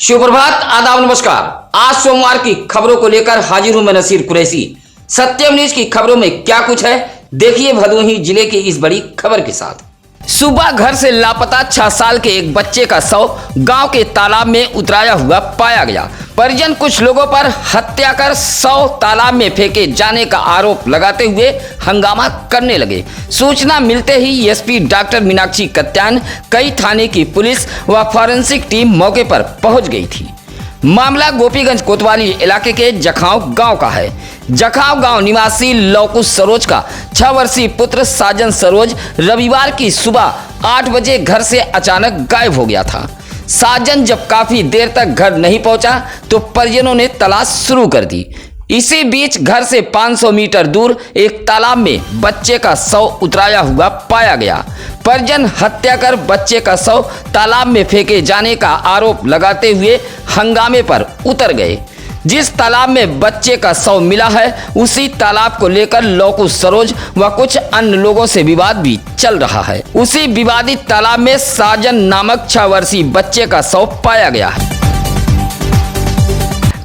सुप्रभात, आदाब, नमस्कार। आज सोमवार की खबरों को लेकर हाजिर हूं मैं नसीर कुरैशी। सत्यम न्यूज की खबरों में क्या कुछ है, देखिए भदोही जिले की इस बड़ी खबर के साथ। सुबह घर से लापता 6 साल के एक बच्चे का शव गांव के तालाब में उतराया हुआ पाया गया। परिजन कुछ लोगों पर हत्या कर शव तालाब में फेंके जाने का आरोप लगाते हुए हंगामा करने लगे। सूचना मिलते ही एसपी डॉक्टर मीनाक्षी कत्यान, कई थाने की पुलिस व फॉरेंसिक टीम मौके पर पहुंच गई थी। मामला गोपीगंज कोतवाली इलाके के जखांव गांव का है। जखांव गांव निवासी लौकुश सरोज का 6 वर्षीय पुत्र साजन सरोज रविवार की सुबह 8 बजे घर से अचानक गायब हो गया था। साजन जब काफी देर तक घर नहीं पहुंचा तो परिजनों ने तलाश शुरू कर दी। इसी बीच घर से 500 मीटर दूर एक तालाब में बच्चे का शव उतराया हुआ पाया गया। परिजन हत्या कर बच्चे का शव तालाब में फेंके जाने का आरोप लगाते हुए हंगामे पर उतर गए। जिस तालाब में बच्चे का शव मिला है उसी तालाब को लेकर लौकुश सरोज व कुछ अन्य लोगों से विवाद भी चल रहा है। उसी विवादित तालाब में साजन नामक 6 वर्षीय बच्चे का शव पाया गया है।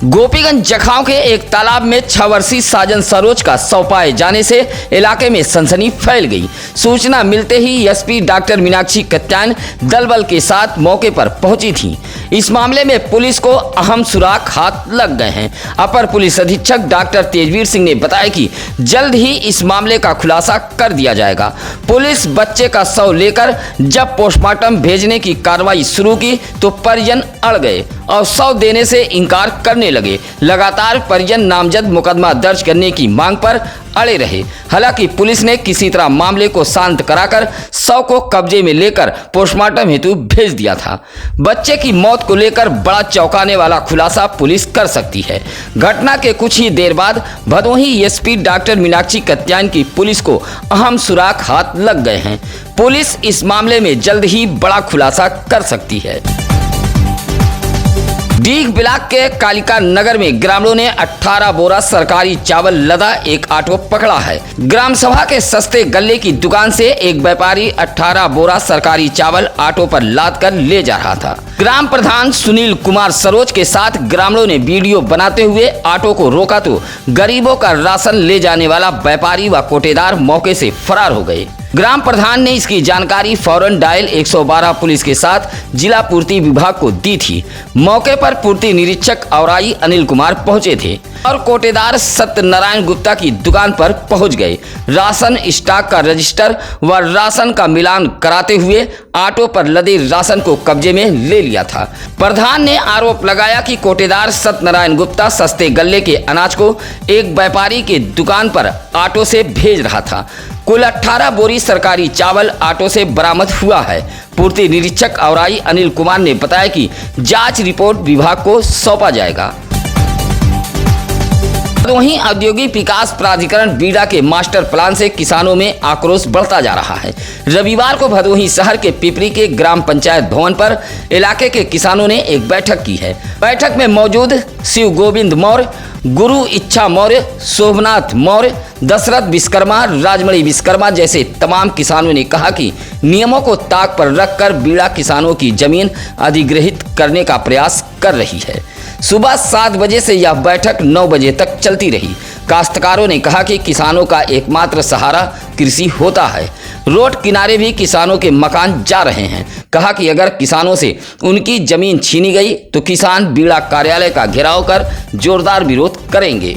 गोपीगंज जखांव के एक तालाब में 6 वर्षीय साजन सरोज का शव पाए जाने से इलाके में सनसनी फैल गई। सूचना मिलते ही एसपी डॉक्टर मीनाक्षी कत्यान दल बल के साथ मौके पर पहुंची थी। इस मामले में पुलिस को अहम सुराग हाथ लग गए हैं। अपर पुलिस अधीक्षक डॉक्टर तेजवीर सिंह ने बताया कि जल्द ही इस मामले का खुलासा कर दिया जाएगा। पुलिस बच्चे का शव लेकर जब पोस्टमार्टम भेजने की कार्रवाई शुरू की तो परिजन अड़ गए और शव देने से इनकार करने लगे। लगातार परिजन नामजद मुकदमा दर्ज करने की मांग पर अड़े रहे। हालांकि पुलिस ने किसी तरह मामले को शांत कराकर शव को कब्जे में लेकर पोस्टमार्टम हेतु भेज दिया था। बच्चे की मौत को लेकर बड़ा चौंकाने वाला खुलासा पुलिस कर सकती है। घटना के कुछ ही देर बाद भदोही एसपी डॉक्टर मीनाक्षी कत्यान की पुलिस को अहम सुराग हाथ लग गए हैं। पुलिस इस मामले में जल्द ही बड़ा खुलासा कर सकती है। डीग ब्लॉक के कालिका नगर में ग्रामीणों ने 18 बोरा सरकारी चावल लदा एक ऑटो पकड़ा है। ग्राम सभा के सस्ते गल्ले की दुकान से एक व्यापारी 18 बोरा सरकारी चावल ऑटो पर लाद कर ले जा रहा था। ग्राम प्रधान सुनील कुमार सरोज के साथ ग्रामीणों ने वीडियो बनाते हुए ऑटो को रोका तो गरीबों का राशन ले जाने वाला व्यापारी व कोटेदार मौके से फरार हो गए। ग्राम प्रधान ने इसकी जानकारी फौरन डायल 112 पुलिस के साथ जिला पूर्ति विभाग को दी थी। मौके पर पूर्ति निरीक्षक औराई अनिल कुमार पहुंचे थे और कोटेदार सत्यनारायण गुप्ता की दुकान पर पहुंच गए। राशन स्टॉक का रजिस्टर व राशन का मिलान कराते हुए ऑटो पर लदे राशन को कब्जे में ले लिया था। प्रधान ने आरोप लगाया कि कोटेदार सत्यनारायण गुप्ता सस्ते गल्ले के अनाज को एक व्यापारी के दुकान पर ऑटो से भेज रहा था। कुल 18 बोरी सरकारी चावल ऑटो से बरामद हुआ है। पूर्ति निरीक्षक औराई अनिल कुमार ने बताया कि जांच रिपोर्ट विभाग को सौंपा जाएगा। वहीं औद्योगिक विकास प्राधिकरण बीडा के मास्टर प्लान से किसानों में आक्रोश बढ़ता जा रहा है। रविवार को भदोही शहर के पिपरी के ग्राम पंचायत भवन पर इलाके के किसानों ने एक बैठक की है। बैठक में मौजूद शिव गोविंद मौर्य, गुरु इच्छा मौर्य, शोभनाथ मौर्य, दशरथ विश्वकर्मा, राजमणि विश्वकर्मा जैसे तमाम किसानों ने कहा कि नियमों को ताक पर रखकर बीड़ा किसानों की जमीन अधिग्रहित करने का प्रयास कर रही है। सुबह 7 बजे से यह बैठक 9 बजे तक चलती रही। काश्तकारों ने कहा कि किसानों का एकमात्र सहारा कृषि होता है। रोड किनारे भी किसानों के मकान जा रहे हैं। कहा कि अगर किसानों से उनकी जमीन छीनी गई तो किसान बीड़ा कार्यालय का घेराव कर जोरदार विरोध करेंगे।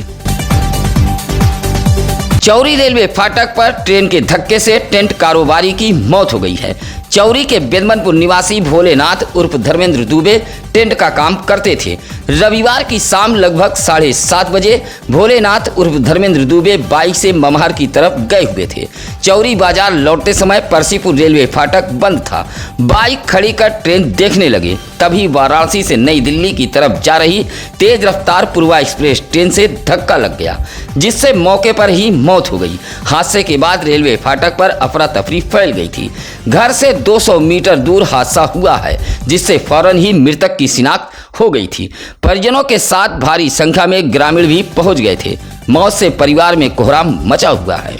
चौरी रेलवे फाटक पर ट्रेन के धक्के से टेंट कारोबारी की मौत हो गई है। चौरी के बेदमनपुर निवासी भोलेनाथ उर्फ धर्मेंद्र दुबे टेंट का काम करते थे। रविवार की शाम लगभग 7:30 बजे भोलेनाथ उर्फ धर्मेंद्र दुबे बाइक से ममहर की तरफ गए हुए थे। चौरी बाजार लौटते समय परसीपुर रेलवे फाटक बंद था। बाइक खड़ी कर ट्रेन देखने लगे, तभी वाराणसी से नई दिल्ली की तरफ जा रही तेज रफ्तार पूर्वा एक्सप्रेस ट्रेन से धक्का लग गया, जिससे मौके पर ही मौत हो गई। हादसे के बाद रेलवे फाटक पर अफरा तफरी फैल गई थी। घर से 200 मीटर दूर हादसा हुआ है, जिससे फौरन ही मृतक की शिनाख्त हो गई थी। परिजनों के साथ भारी संख्या में ग्रामीण भी पहुंच गए थे। मौत से परिवार में कोहराम मचा हुआ है।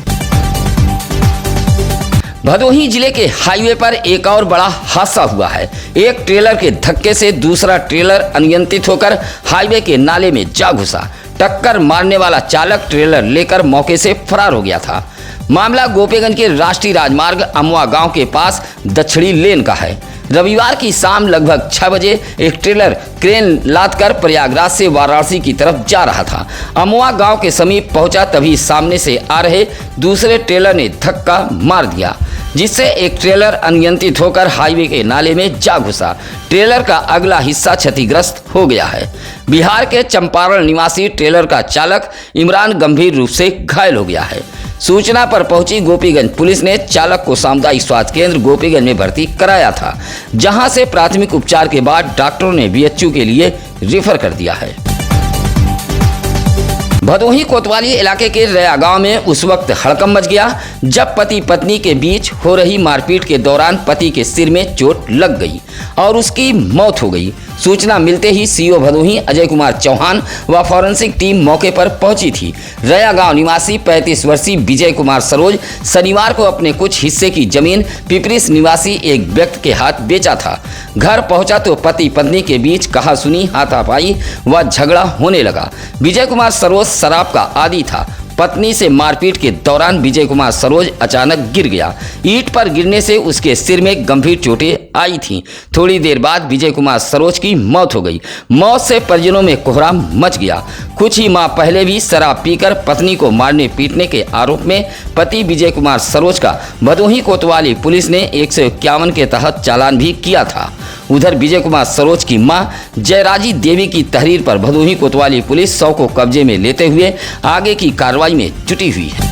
भदोही जिले के हाईवे पर एक और बड़ा हादसा हुआ है। एक ट्रेलर के धक्के से दूसरा ट्रेलर अनियंत्रित होकर हाईवे के नाले में जा घुसा। टक्कर मारने वाला चालक ट्रेलर लेकर मौके से फरार हो गया था। मामला गोपीगंज के राष्ट्रीय राजमार्ग अमवा गांव के पास दक्षिणी लेन का है। रविवार की शाम लगभग 6 बजे एक ट्रेलर क्रेन लादकर प्रयागराज से वाराणसी की तरफ जा रहा था। अमवा गांव के समीप पहुंचा तभी सामने से आ रहे दूसरे ट्रेलर ने धक्का मार दिया, जिससे एक ट्रेलर अनियंत्रित होकर हाईवे के नाले में जा घुसा। ट्रेलर का अगला हिस्सा क्षतिग्रस्त हो गया है। बिहार के चंपारण निवासी ट्रेलर का चालक इमरान गंभीर रूप से घायल हो गया है। सूचना पर पहुंची गोपीगंज पुलिस ने चालक को सामुदायिक स्वास्थ्य केंद्र गोपीगंज में भर्ती कराया था, जहां से प्राथमिक उपचार के बाद डॉक्टरों ने बीएचयू के लिए रेफर कर दिया है। भदोही कोतवाली इलाके के रया गांव में उस वक्त हड़कंप मच गया जब पति पत्नी के बीच हो रही मारपीट के दौरान पति के सिर में चोट लग गई और उसकी मौत हो गई। सूचना मिलते ही सीओ भदोही अजय कुमार चौहान व फॉरेंसिक टीम मौके पर पहुंची थी। रया गांव निवासी 35 वर्षीय विजय कुमार सरोज शनिवार को अपने कुछ हिस्से की जमीन पिपरिस निवासी एक व्यक्ति के हाथ बेचा था। घर पहुंचा तो पति पत्नी के बीच कहासुनी, हाथापाई व झगड़ा होने लगा। विजय कुमार सरोज शराब का आदी था। पत्नी से मारपीट के दौरान विजय कुमार सरोज अचानक गिर गया। ईंट पर गिरने से उसके सिर में गंभीर चोटें आई थीं। थोड़ी देर बाद विजय कुमार सरोज की मौत हो गई। मौत से परिजनों में कोहराम मच गया। कुछ ही माह पहले भी शराब पीकर पत्नी को मारने पीटने के आरोप में पति विजय कुमार सरोज का भदोही कोतवाली पुलिस ने 151 के तहत चालान भी किया था। उधर विजय कुमार सरोज की मां जयराजी देवी की तहरीर पर भदोही कोतवाली पुलिस 100 को कब्जे में लेते हुए आगे की कार्रवाई में जुटी हुई है।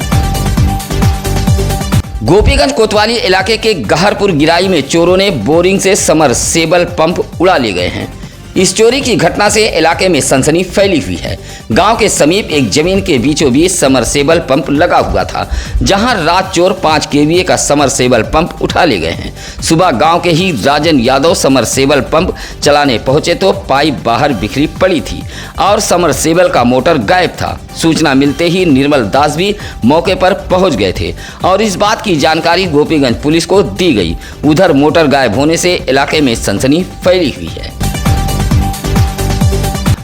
गोपीगंज कोतवाली इलाके के गहरपुर गिराई में चोरों ने बोरिंग से समरसेबल पंप उड़ा ले गए हैं। इस चोरी की घटना से इलाके में सनसनी फैली हुई है। गांव के समीप एक जमीन के बीचों बीच समरसेबल पंप लगा हुआ था, जहां रात चोर 5 केवीए का समरसेबल पंप उठा ले गए हैं। सुबह गांव के ही राजन यादव समरसेबल पंप चलाने पहुंचे तो पाइप बाहर बिखरी पड़ी थी और समरसेबल का मोटर गायब था। सूचना मिलते ही निर्मल दास भी मौके पर पहुंच गए थे और इस बात की जानकारी गोपीगंज पुलिस को दी गई। उधर मोटर गायब होने से इलाके में सनसनी फैली हुई है।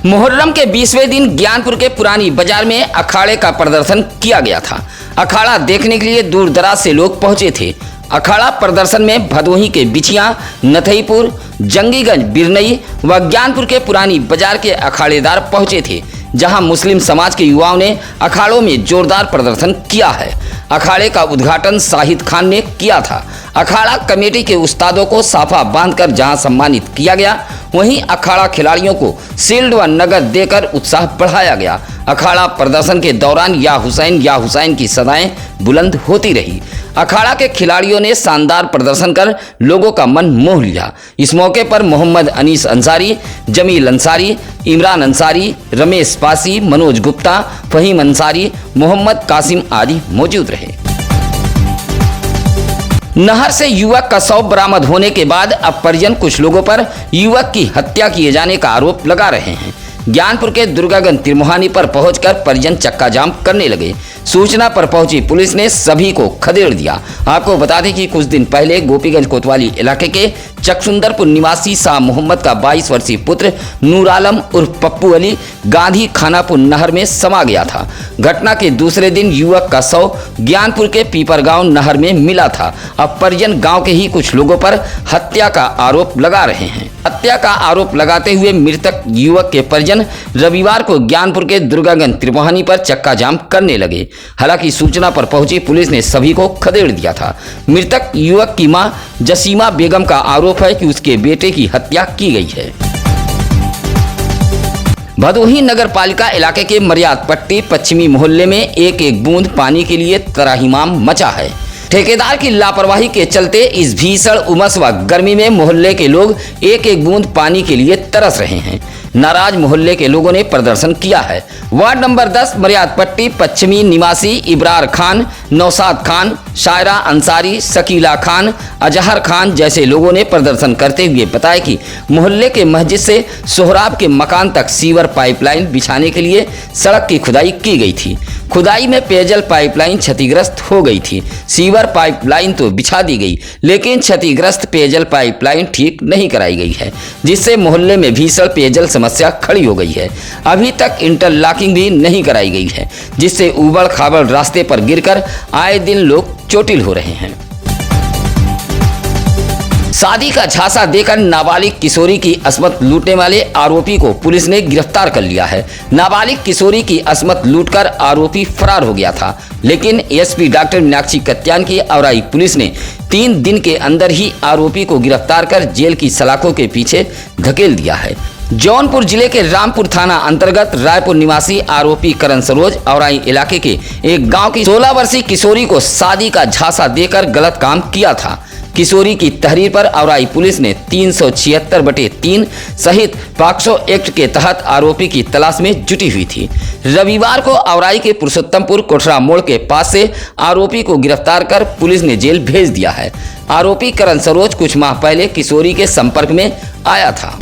मुहर्रम के 20वें दिन ज्ञानपुर के पुरानी बाजार में अखाड़े का प्रदर्शन किया गया था। अखाड़ा देखने के लिए दूर दराज से लोग पहुंचे थे। अखाड़ा प्रदर्शन में भदोही के बिछिया, नथईपुर, जंगीगंज, बिरनई व ज्ञानपुर के पुरानी बाजार के अखाड़ेदार पहुंचे थे, जहां मुस्लिम समाज के युवाओं ने अखाड़ों में जोरदार प्रदर्शन किया है। अखाड़े का उद्घाटन शाहिद खान ने किया था। अखाड़ा कमेटी के उस्तादों को साफा बांधकर जहां सम्मानित किया गया, वहीं अखाड़ा खिलाड़ियों को शील्ड व नगद देकर उत्साह बढ़ाया गया। अखाड़ा प्रदर्शन के दौरान या हुसैन की सदाएं बुलंद होती रही। अखाड़ा के खिलाड़ियों ने शानदार प्रदर्शन कर लोगों का मन मोह लिया। इस मौके पर मोहम्मद अनीस अंसारी, जमील अंसारी, इमरान अंसारी, रमेश पासी, मनोज गुप्ता, फहीम अंसारी, मोहम्मद कासिम आदि मौजूद रहे। नहर से युवक का शव बरामद होने के बाद अब परिजन कुछ लोगों पर युवक की हत्या किए जाने का आरोप लगा रहे हैं। ज्ञानपुर के दुर्गागंज त्रिमोहानी पर पहुंचकर परिजन चक्का जाम करने लगे। सूचना पर पहुंची पुलिस ने सभी को खदेड़ दिया। आपको बता दें कि कुछ दिन पहले गोपीगंज कोतवाली इलाके के चकसुंदरपुर निवासी शाह मोहम्मद का 22 वर्षीय पुत्र नूर आलम उर्फ पप्पू अली गांधी खानापुर नहर में समा गया था। घटना के दूसरे दिन युवक का शव ज्ञानपुर के पीपरगांव नहर में मिला था। अब परिजन गांव के ही कुछ लोगों पर हत्या का आरोप लगा रहे हैं। हत्या का आरोप लगाते हुए मृतक युवक के परिजन रविवार को ज्ञानपुर के दुर्गागंज त्रिमोहानी पर चक्का जाम करने लगे। हालांकि सूचना पर पहुंची पुलिस ने सभी को खदेड़ दिया था। मृतक युवक की मां जसीमा बेगम का आरोप है कि उसके बेटे की हत्या की गई है। भदोही नगर पालिका इलाके के मर्याद पट्टी पश्चिमी मोहल्ले में एक बूंद पानी के लिए त्राहिमाम मचा है। ठेकेदार की लापरवाही के चलते इस भीषण उमस व गर्मी में मोहल्ले के लोग एक बूंद पानी के लिए तरस रहे हैं। नाराज मोहल्ले के लोगों ने प्रदर्शन किया है। वार्ड नंबर 10 मर्याद पट्टी पश्चिमी निवासी इब्रार खान, नौसाद खान, शायरा अंसारी, शकीला खान, अजहर खान जैसे लोगों ने प्रदर्शन करते हुए बताया कि मोहल्ले के मस्जिद से सोहराब के मकान तक सीवर पाइपलाइन बिछाने के लिए सड़क की खुदाई की गई थी। खुदाई में पेयजल पाइपलाइन क्षतिग्रस्त हो गई थी। सीवर पाइपलाइन तो बिछा दी गई, लेकिन क्षतिग्रस्त पेयजल पाइपलाइन ठीक नहीं कराई गई है, जिससे मोहल्ले में भीषण पेयजल समस्या खड़ी हो गई है। अभी तक इंटरलॉकिंग भी नहीं कराई गई है, जिससे उबड़ खाबड़ रास्ते पर गिरकर आए दिन लोग चोटिल हो रहे हैं। शादी का झांसा देकर नाबालिग किशोरी की अस्मत लूटने वाले आरोपी को पुलिस ने गिरफ्तार कर लिया है। नाबालिग किशोरी की अस्मत लूटकर आरोपी फरार हो गया था, लेकिन एसपी डॉक्टर मीनाक्षी कत्यान की औराई पुलिस ने 3 दिन के अंदर ही आरोपी को गिरफ्तार कर जेल की सलाखों के पीछे धकेल दिया है। जौनपुर जिले के रामपुर थाना अंतर्गत रायपुर निवासी आरोपी करण सरोज औराई इलाके के एक गांव की 16 वर्षीय किशोरी को शादी का झांसा देकर गलत काम किया था। किशोरी की तहरीर पर औराई पुलिस ने 376/3 सहित पॉक्सो एक्ट के तहत आरोपी की तलाश में जुटी हुई थी। रविवार को औराई के पुरुषोत्तमपुर कोठरा मोड़ के पास से आरोपी को गिरफ्तार कर पुलिस ने जेल भेज दिया है। आरोपी करण सरोज कुछ माह पहले किशोरी के संपर्क में आया था।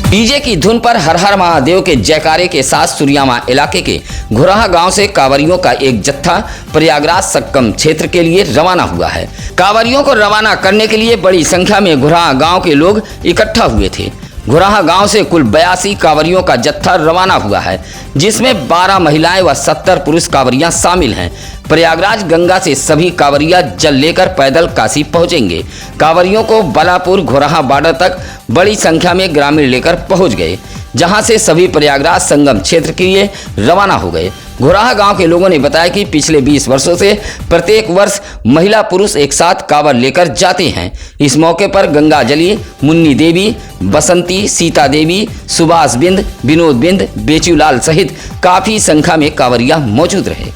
डीजे की धुन पर हर हर महादेव के जयकारे के साथ सुरियामा इलाके के घुराहा गांव से कांवरियों का एक जत्था प्रयागराज सक्कम क्षेत्र के लिए रवाना हुआ है। कांवरियों को रवाना करने के लिए बड़ी संख्या में घुराहा गांव के लोग इकट्ठा हुए थे। घुराहा गांव से कुल 82 कांवरियों का जत्था रवाना हुआ है, जिसमें 12 महिलाएं व 70 पुरुष कांवरियां शामिल हैं। प्रयागराज गंगा से सभी कांवरिया जल लेकर पैदल काशी पहुंचेंगे। कांवरियों को बलापुर घोराहा बॉर्डर तक बड़ी संख्या में ग्रामीण लेकर पहुंच गए, जहां से सभी प्रयागराज संगम क्षेत्र के लिए रवाना हो गए। घोराहा गांव के लोगों ने बताया कि पिछले 20 वर्षों से प्रत्येक वर्ष महिला पुरुष एक साथ कांवर लेकर जाते हैं। इस मौके पर गंगा जली, मुन्नी देवी, बसंती, सीता देवी, सुभाष बिंद, विनोद बिंद, बेचूलाल सहित काफी संख्या में कांवरिया मौजूद रहे।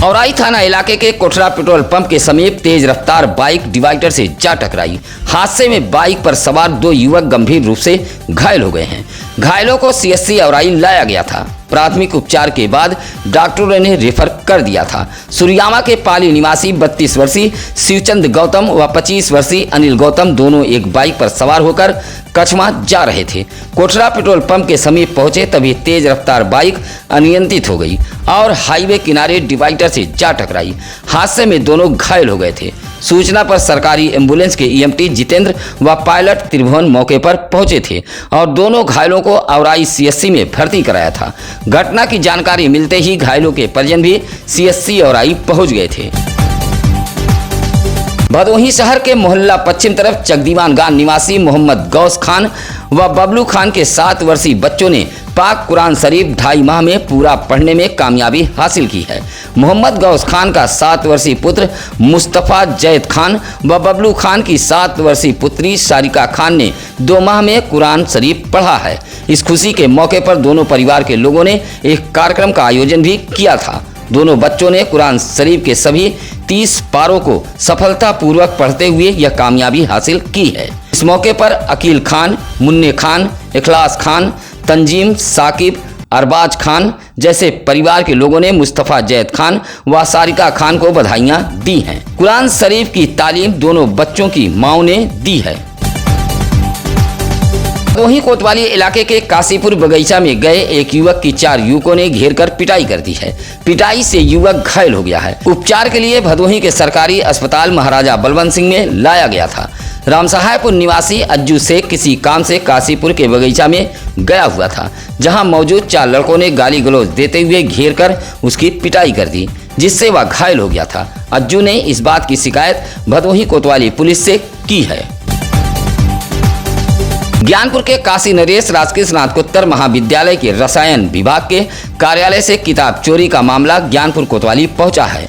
औराई थाना इलाके के कोठरा पेट्रोल पंप के समीप तेज रफ्तार बाइक डिवाइडर से जा टकराई। हादसे में बाइक पर सवार 2 युवक गंभीर रूप से घायल हो गए हैं। घायलों को सीएससी औराई लाया गया था। प्राथमिक उपचार के बाद डॉक्टरों ने रेफर कर दिया था। सुरियामा के पाली निवासी 32 वर्षीय शिवचंद गौतम व 25 वर्षीय अनिल गौतम दोनों एक बाइक पर सवार होकर कछमा जा रहे थे। कोठरा पेट्रोल पंप के समीप पहुंचे तभी तेज रफ्तार बाइक अनियंत्रित हो गई और हाईवे किनारे डिवाइडर से जा टकराई। हादसे में दोनों घायल हो गए थे। सूचना पर सरकारी एम्बुलेंस के ईएमटी जितेंद्र व पायलट त्रिभुवन मौके पर पहुंचे थे और दोनों घायलों को औराई सीएससी में भर्ती कराया था। घटना की जानकारी मिलते ही घायलों के परिजन भी सीएससी औराई पहुंच गए थे। भदोही शहर के मोहल्ला पश्चिम तरफ चकदीवान गांव निवासी मोहम्मद गौस खान व बबलू खान के 7 वर्षीय बच्चों ने पाक कुरान शरीफ 2.5 माह में पूरा पढ़ने में कामयाबी हासिल की है। मोहम्मद गौस खान का 7 वर्षीय पुत्र मुस्तफ़ा जैद खान व बबलू खान की 7 वर्षीय पुत्री सारिका खान ने 2 माह में कुरान शरीफ पढ़ा है। इस खुशी के मौके पर दोनों परिवार के लोगों ने एक कार्यक्रम का आयोजन भी किया था। दोनों बच्चों ने कुरान शरीफ के सभी 30 पारों को सफलतापूर्वक पढ़ते हुए यह कामयाबी हासिल की है। इस मौके पर अकील खान, मुन्ने खान, इखलास खान, तंजीम, साकिब, अरबाज खान जैसे परिवार के लोगों ने मुस्तफ़ा जैद खान व सारिका खान को बधाइयां दी हैं। कुरान शरीफ की तालीम दोनों बच्चों की माओं ने दी है। भदोही कोतवाली इलाके के काशीपुर बगीचा में गए एक युवक की 4 युवकों ने घेरकर पिटाई कर दी है। पिटाई से युवक घायल हो गया है। उपचार के लिए भदोही के सरकारी अस्पताल महाराजा बलवंत सिंह में लाया गया था। रामसहायपुर निवासी अज्जू शेख किसी काम से काशीपुर के बगीचा में गया हुआ था, जहां मौजूद 4 लड़कों ने गाली गलौज देते हुए घेरकर उसकी पिटाई कर दी, जिससे वह घायल हो गया था। अज्जू ने इस बात की शिकायत भदोही कोतवाली पुलिस से की है। ज्ञानपुर के काशी नरेश राजकीय स्नातकोत्तर महाविद्यालय के रसायन विभाग के कार्यालय से किताब चोरी का मामला ज्ञानपुर कोतवाली पहुंचा है।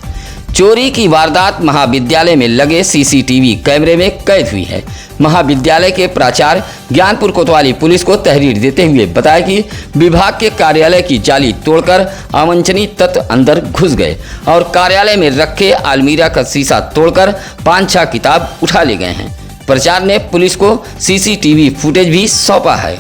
चोरी की वारदात महाविद्यालय में लगे सीसीटीवी कैमरे में कैद हुई है। महाविद्यालय के प्राचार्य ज्ञानपुर कोतवाली पुलिस को तहरीर देते हुए बताया कि विभाग के कार्यालय की जाली तोड़कर अवांछनीय तत्व अंदर घुस गए और कार्यालय में रखे अलमीरा का शीशा तोड़कर 5-6 किताब उठा ले गए हैं। प्राचार्य ने पुलिस को सीसीटीवी फुटेज भी सौंपा है।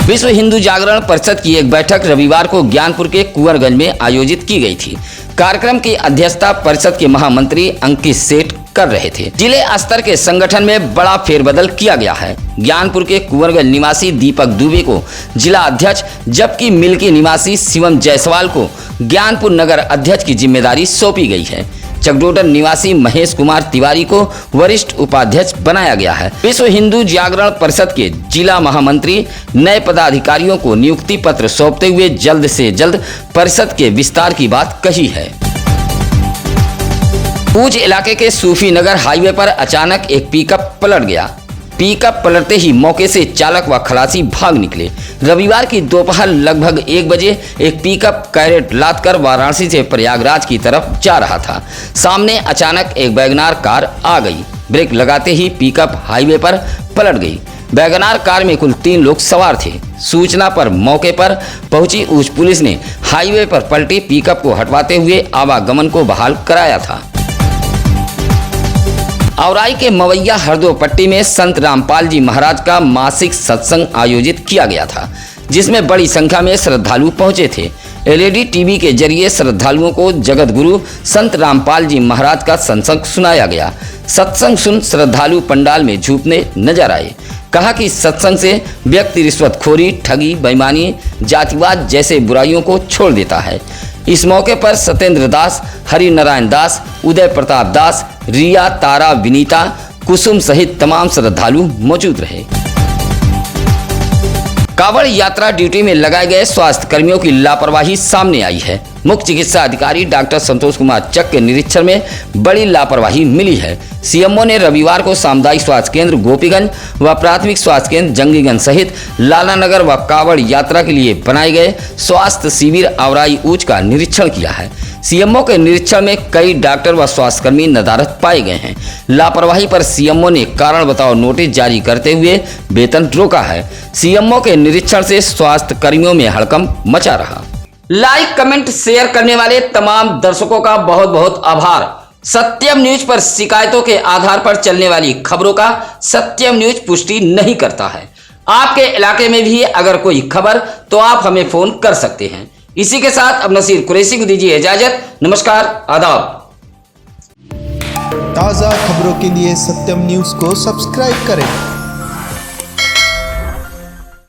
विश्व हिंदू जागरण परिषद की एक बैठक रविवार को ज्ञानपुर के कुंवरगंज में आयोजित की गई थी। कार्यक्रम की अध्यक्षता परिषद के महामंत्री अंकित सेठ कर रहे थे। जिले स्तर के संगठन में बड़ा फेरबदल किया गया है। ज्ञानपुर के कुंवरगंज निवासी दीपक दुबे को जिला अध्यक्ष, जबकि मिल्की निवासी शिवम जायसवाल को ज्ञानपुर नगर अध्यक्ष की जिम्मेदारी सौंपी गई है। चकडोडर निवासी महेश कुमार तिवारी को वरिष्ठ उपाध्यक्ष बनाया गया है। विश्व हिंदू जागरण परिषद के जिला महामंत्री नए पदाधिकारियों को नियुक्ति पत्र सौंपते हुए जल्द से जल्द परिषद के विस्तार की बात कही है। ऊंच इलाके के सूफी नगर हाईवे पर अचानक एक पिकअप पलट गया। पिकअप पलटते ही मौके से चालक व खलासी भाग निकले। रविवार की दोपहर लगभग 1 बजे एक पिकअप कैरेट लादकर वाराणसी से प्रयागराज की तरफ जा रहा था। सामने अचानक एक वैगनार कार आ गई। ब्रेक लगाते ही पिकअप हाईवे पर पलट गई। वैगनार कार में कुल 3 लोग सवार थे। सूचना पर मौके पर पहुंची ऊंच पुलिस ने हाईवे पर पलटी पिकअप को हटवाते हुए आवागमन को बहाल कराया था। औराई के मवैया हरदो पट्टी में संत रामपाल जी महाराज का मासिक सत्संग आयोजित किया गया था, जिसमें बड़ी संख्या में श्रद्धालु पहुंचे थे। एलईडी टीवी के जरिए श्रद्धालुओं को जगत गुरु संत रामपाल जी महाराज का सत्संग सुनाया गया। सत्संग सुन श्रद्धालु पंडाल में झूमने नजर आए। कहा कि सत्संग से व्यक्ति रिश्वतखोरी, ठगी, बेईमानी, जातिवाद जैसे बुराइयों को छोड़ देता है। इस मौके पर सत्येंद्र दास, हरि नारायण दास, उदय प्रताप दास, रिया, तारा, विनीता, कुसुम सहित तमाम श्रद्धालु मौजूद रहे। कांवड़ यात्रा ड्यूटी में लगाए गए स्वास्थ्य कर्मियों की लापरवाही सामने आई है। मुख्य चिकित्सा अधिकारी डॉक्टर संतोष कुमार चक के निरीक्षण में बड़ी लापरवाही मिली है। सीएमओ ने रविवार को सामुदायिक स्वास्थ्य केंद्र गोपीगंज व प्राथमिक स्वास्थ्य केंद्र जंगीगंज सहित लालानगर व कांवड़ यात्रा के लिए बनाए गए स्वास्थ्य शिविर औराई ऊंच का निरीक्षण किया है। सीएमओ के निरीक्षण में कई डॉक्टर व स्वास्थ्यकर्मी नदारद पाए गए हैं। लापरवाही पर सीएमओ ने कारण बताओ नोटिस जारी करते हुए वेतन रोका है। सीएमओ के निरीक्षण से स्वास्थ्य कर्मियों में हड़कंप मचा रहा। लाइक, कमेंट, शेयर करने वाले तमाम दर्शकों का बहुत बहुत आभार। सत्यम न्यूज पर शिकायतों के आधार पर चलने वाली खबरों का सत्यम न्यूज पुष्टि नहीं करता है। आपके इलाके में भी अगर कोई खबर तो आप हमें फोन कर सकते हैं। इसी के साथ अब नसीर कुरैशी को दीजिए इजाजत। नमस्कार, आदाब। ताज़ा खबरों के लिए सत्यम न्यूज को सब्सक्राइब करें।